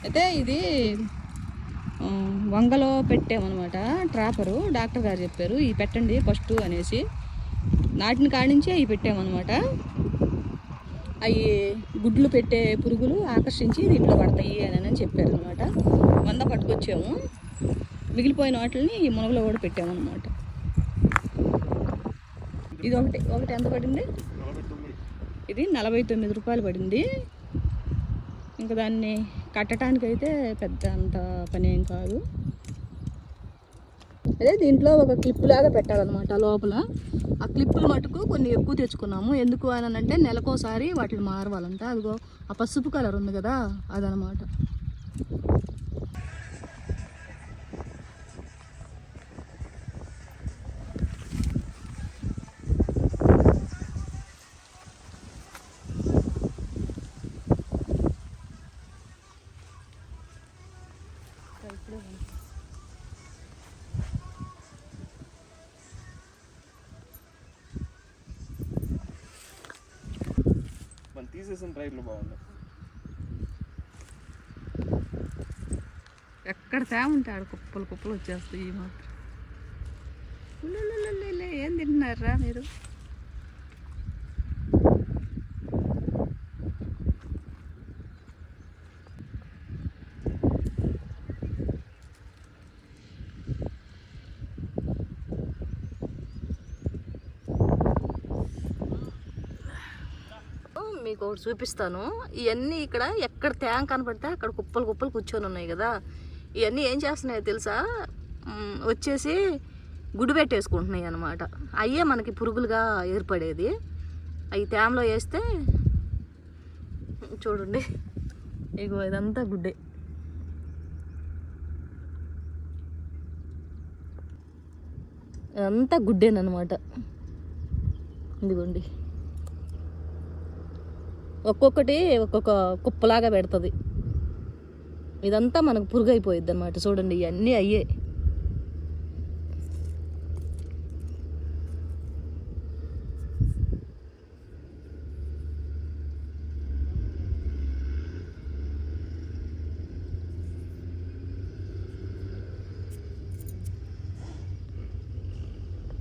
అయితే ఇది వంగలో పెట్టామన్నమాట ట్రాపరు. డాక్టర్ గారు చెప్పారు ఇవి పెట్టండి ఫస్ట్ అనేసి. నాటిన కాడి నుంచే ఇవి పెట్టామన్నమాట. అవి గుడ్లు పెట్టే పురుగులు ఆకర్షించి దీంట్లో పడతాయి అని చెప్పారు అనమాట. 100 పట్టుకొచ్చాము. మిగిలిపోయిన వాటిని ఈ మునగలో కూడా పెట్టామన్నమాట. ఇది ఒకటి ఎంత పడింది? ఇది 49 రూపాయలు పడింది. ఇంకా దాన్ని కట్టడానికైతే పెద్ద అంత పని ఏం కాదు. అదే దీంట్లో ఒక క్లిప్ లాగా పెట్టాలన్నమాట లోపల. ఆ క్లిప్పులు మటుకు కొన్ని ఎక్కువ తెచ్చుకున్నాము. ఎందుకు అని అంటే నెలకోసారి వాటిని మారవాలంట. అదిగో ఆ పసుపు కలర్ ఉంది కదా, అదనమాట. తీసేసిన ట్రైర్లు బాగున్నాయి. ఎక్కడ తేముంటాడు కుప్పలు కుప్పలు వచ్చేస్తాయి. ఈ మాత్రం ఏం తింటున్నారా మీరు? మీకు ఒకటి చూపిస్తాను. ఇవన్నీ ఇక్కడ ఎక్కడ తేంగ కనపడితే అక్కడ కుప్పలు కుప్పలు కూర్చొని ఉన్నాయి కదా. ఇవన్నీ ఏం చేస్తున్నాయో తెలుసా? వచ్చేసి గుడి పెట్టేసుకుంటున్నాయి అన్నమాట. అయ్యే మనకి పురుగులుగా ఏర్పడేది. అవి తేమలో వేస్తే చూడండి, ఇగో ఇదంతా గుడ్డే. అంతా గుడ్డేనమాట. ఇదిగోండి, ఒక్కొక్కటి ఒక్కొక్క కుప్పలాగా పెడుతుంది. ఇదంతా మనకు పురుగు అయిపోయిద్ది అనమాట. చూడండి, ఇవన్నీ అయ్యే.